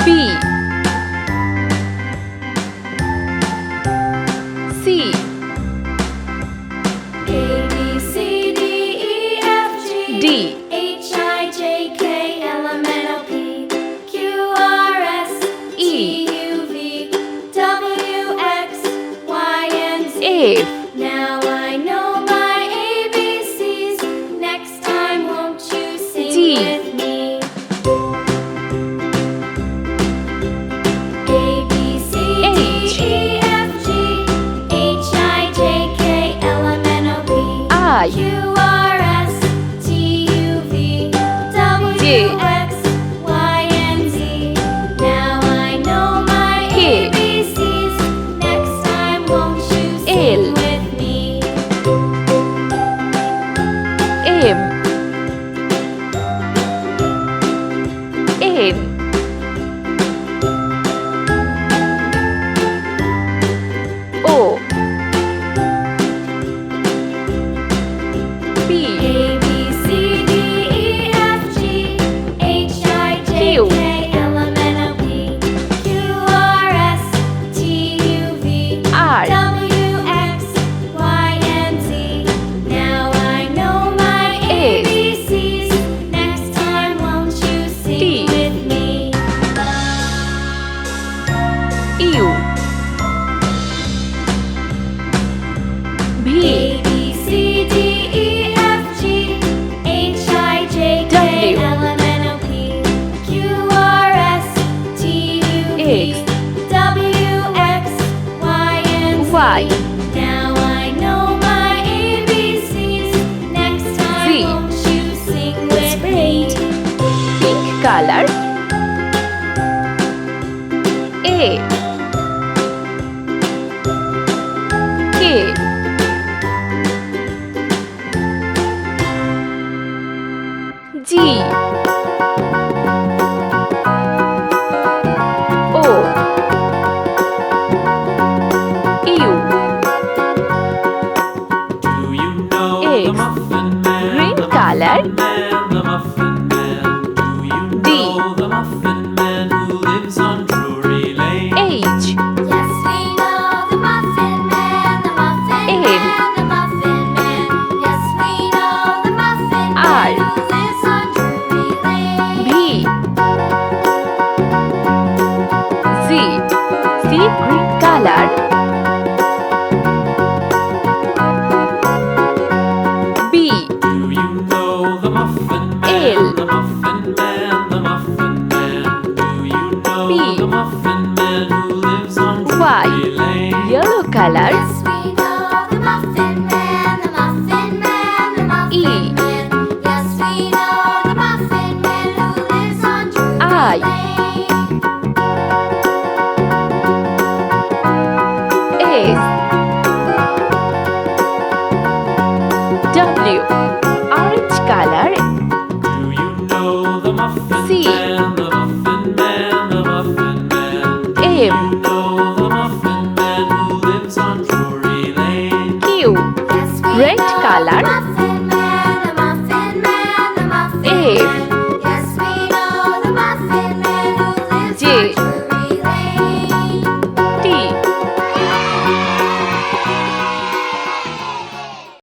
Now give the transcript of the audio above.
B C A, B, C, D, E, F, G, D H, I, J, K, L, M, N, O, P, Q, R, S, T, U, V, W, X, Y, and Z. F Now I know my ABCs. Next time, won't you sing G. with me? A, B, C, H. D, E, F, G, H, I, J, K, L, M, N, O, P, I Q, R, S, T, U, V, W, J. X, Y, and Z. Now I know my K. ABCs. Next time, won't you sing L. with me? M N O P A, B, C, D, E, F, G, H, I, J, Q. K, L, M, N, O, P, Q, R, S, T, U, V, R W, X, Y, and Z. Now I know my S. ABCs. Next time, won't you sing T. with me? U V A, B, C, D, E, F, G, H, I, J, K, W. L, M, N, O, P, Q, R, S, T, U, V, X. W, X, Y, and Z. Y Now I know my ABCs. Next time, Z. won't you sing with me? pink color A K G O U Do you know X. the Muffin Man? Green The color. Muffin Man, the Muffin Man. Do you D. know the Muffin Man who lives on Drury Lane? H Yes, we know the Muffin Man, the Muffin M. Man, the Muffin Man. Yes, we know the Muffin R. Man who lives on Drury Lane. V Z see green color B Do you know the Muffin Man? L. The Muffin Man, the Muffin Man. Do you know P. the Muffin Man who lives on Y. Drury Lane? yellow color Yes, we know the Muffin Man, the Muffin Man, the Muffin E. Man. Yes, we know the Muffin Man who lives on Drury I. Lane. S W orange color Do you know the Muffin C. Man? The Muffin Man, the Muffin Man. Do M. you know the Muffin Man who lives on Drury Lane? Q Yes, we red know color the Muffin